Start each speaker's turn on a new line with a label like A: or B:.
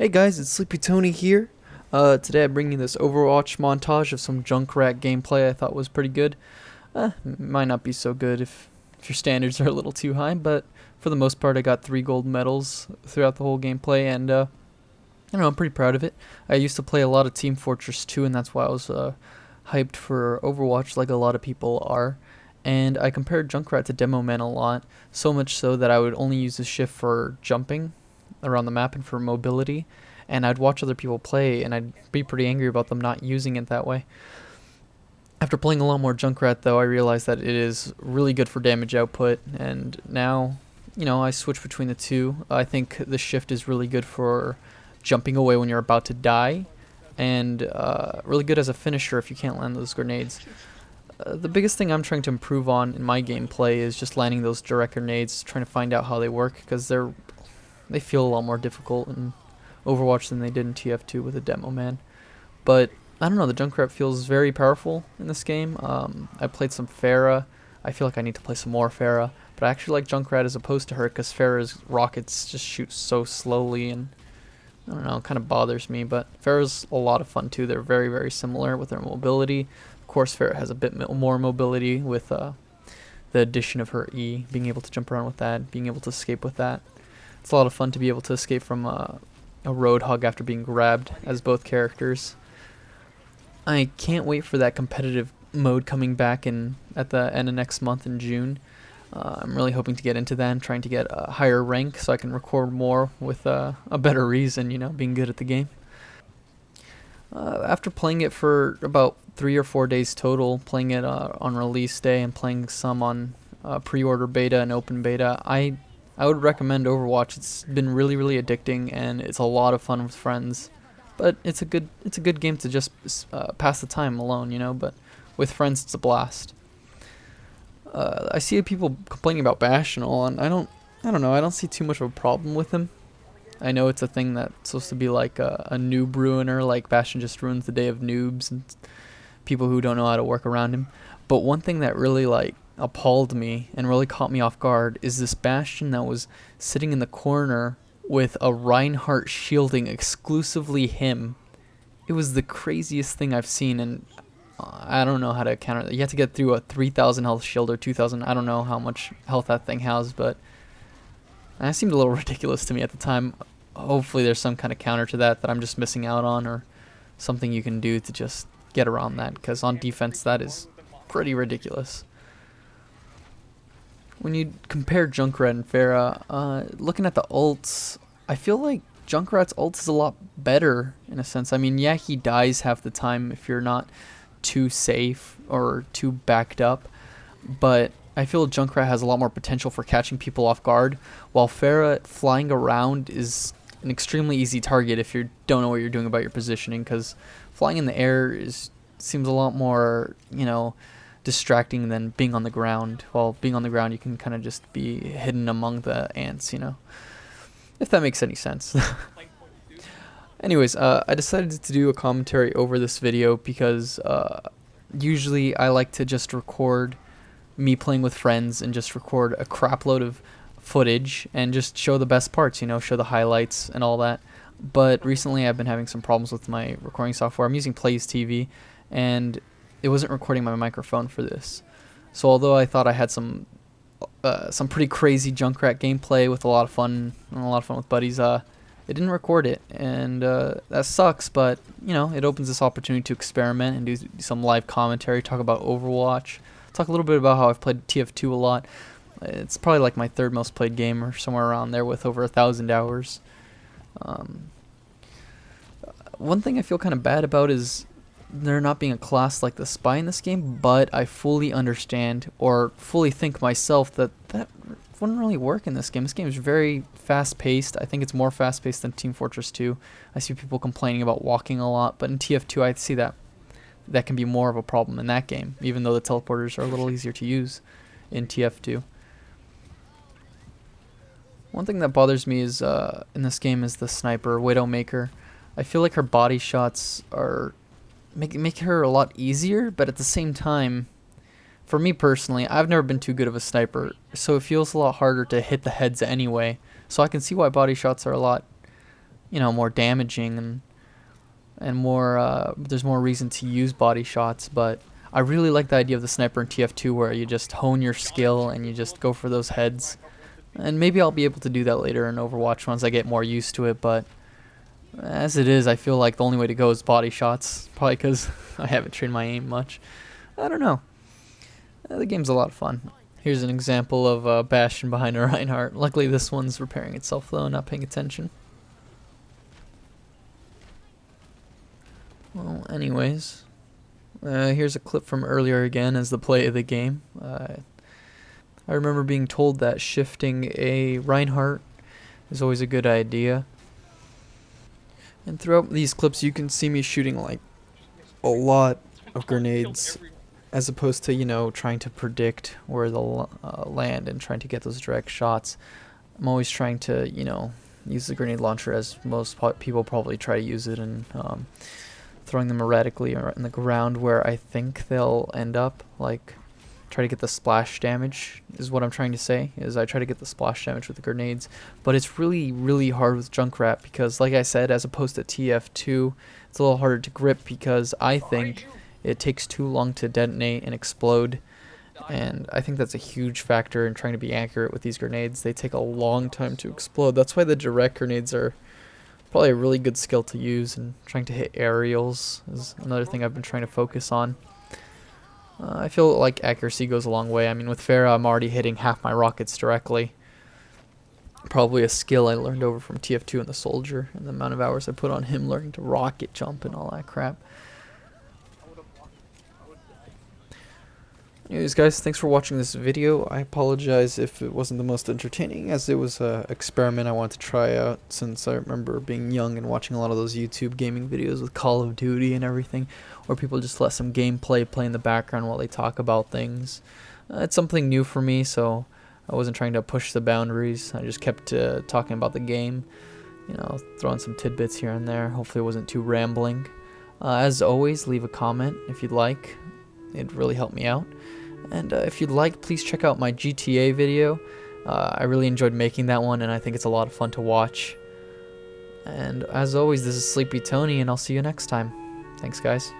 A: Hey guys, it's Sleepy Tony here. Today I bring you this Overwatch montage of some Junkrat gameplay I thought was pretty good. Might not be so good if your standards are a little too high, but for the most part I got 3 gold medals throughout the whole gameplay, and I'm pretty proud of it. I used to play a lot of Team Fortress 2, and that's why I was hyped for Overwatch like a lot of people are. And I compared Junkrat to Demo Man a lot, so much so that I would only use the shift for jumping around the map and for mobility, and I'd watch other people play and I'd be pretty angry about them not using it that way. After playing a lot more Junkrat though, I realized that it is really good for damage output, and now, I switch between the two. I think the shift is really good for jumping away when you're about to die, and really good as a finisher if you can't land those grenades. The biggest thing I'm trying to improve on in my gameplay is just landing those direct grenades, trying to find out how they work, because they feel a lot more difficult in Overwatch than they did in TF2 with a Demo Man. But I don't know, the Junkrat feels very powerful in this game. I played some Pharah. I feel like I need to play some more Pharah, but I actually like Junkrat as opposed to her because Pharah's rockets just shoot so slowly, and I don't know, it kind of bothers me. But Pharah's a lot of fun too. They're very, very similar with their mobility. Of course, Pharah has a bit more mobility with the addition of her E, being able to jump around with that, being able to escape with that. It's a lot of fun to be able to escape from a roadhog after being grabbed as both characters. I can't wait for that competitive mode coming back at the end of next month in June. I'm really hoping to get into that and trying to get a higher rank so I can record more with a better reason, being good at the game. After playing it for about 3 or 4 days total, playing it on release day and playing some on pre-order beta and open beta, I would recommend Overwatch. It's been really, really addicting, and it's a lot of fun with friends. But it's a good game to just pass the time alone, But with friends, it's a blast. I see people complaining about Bash and all, and I don't know. I don't see too much of a problem with him. I know it's a thing that's supposed to be like a noob ruiner, like Bastion just ruins the day of noobs and people who don't know how to work around him. But one thing that really appalled me and really caught me off guard is this Bastion that was sitting in the corner with a Reinhardt shielding exclusively him. It was the craziest thing I've seen, and I don't know how to counter that. You have to get through a 3,000 health shield or 2,000. I don't know how much health that thing has, but that seemed a little ridiculous to me at the time. Hopefully there's some kind of counter to that I'm just missing out on, or something you can do to just get around that, because on defense that is pretty ridiculous. When you compare Junkrat and Pharah, looking at the ults, I feel like Junkrat's ult is a lot better in a sense. I mean, yeah, he dies half the time if you're not too safe or too backed up, but I feel Junkrat has a lot more potential for catching people off guard, while Pharah flying around is an extremely easy target if you don't know what you're doing about your positioning, because flying in the air seems a lot more, distracting than being on the ground. While being on the ground, you can kind of just be hidden among the ants, if that makes any sense. Anyways, I decided to do a commentary over this video because usually I like to just record me playing with friends and just record a crap load of footage and just show the best parts, show the highlights and all that. But recently I've been having some problems with my recording software. I'm using Plays TV, and it wasn't recording my microphone for this. So although I thought I had some pretty crazy Junkrat gameplay with a lot of fun with buddies, it didn't record it, and that sucks. But it opens this opportunity to experiment and do some live commentary, talk about Overwatch, talk a little bit about how I've played TF2 a lot. It's probably like my 3rd most played game, or somewhere around there, with over 1,000 hours. One thing I feel kind of bad about is there not being a class like the Spy in this game, but I fully understand, or fully think myself, that wouldn't really work in this game. This game is very fast-paced. I think it's more fast-paced than Team Fortress 2. I see people complaining about walking a lot, but in TF2 I see that can be more of a problem in that game, even though the teleporters are a little easier to use in TF2. One thing that bothers me is in this game is the sniper, Widowmaker. I feel like her body shots are make her a lot easier, but at the same time, for me personally, I've never been too good of a sniper, so it feels a lot harder to hit the heads anyway. So I can see why body shots are a lot more damaging and more there's more reason to use body shots. But I really like the idea of the sniper in TF2 where you just hone your skill and you just go for those heads. And maybe I'll be able to do that later in Overwatch once I get more used to it, but as it is, I feel like the only way to go is body shots, probably because I haven't trained my aim much. I don't know. The game's a lot of fun. Here's an example of Bastion behind a Reinhardt. Luckily this one's repairing itself though, not paying attention. Well, anyways, here's a clip from earlier again as the play of the game. I remember being told that shifting a Reinhardt is always a good idea. And throughout these clips you can see me shooting like a lot of grenades as opposed to, trying to predict where they'll land and trying to get those direct shots. I'm always trying to, use the grenade launcher as most people probably try to use it, and throwing them erratically or in the ground where I think they'll end up, like try to get the splash damage is what I'm trying to say, is I try to get the splash damage with the grenades. But it's really, really hard with Junkrat because, like I said, as opposed to TF2, it's a little harder to grip because I think it takes too long to detonate and explode. And I think that's a huge factor in trying to be accurate with these grenades. They take a long time to explode. That's why the direct grenades are probably a really good skill to use, and trying to hit aerials is another thing I've been trying to focus on. I feel like accuracy goes a long way. I mean, with Farah, I'm already hitting half my rockets directly. Probably a skill I learned over from TF2 and the Soldier, and the amount of hours I put on him learning to rocket jump and all that crap. Anyways, guys, thanks for watching this video. I apologize if it wasn't the most entertaining, as it was an experiment I wanted to try out, since I remember being young and watching a lot of those YouTube gaming videos with Call of Duty and everything, where people just let some gameplay play in the background while they talk about things. It's something new for me, so I wasn't trying to push the boundaries. I just kept talking about the game, throwing some tidbits here and there. Hopefully it wasn't too rambling. As always, leave a comment if you'd like. It'd really help me out. And if you'd like, please check out my GTA video. I really enjoyed making that one, and I think it's a lot of fun to watch. And as always, this is Sleepy Tony, and I'll see you next time. Thanks, guys.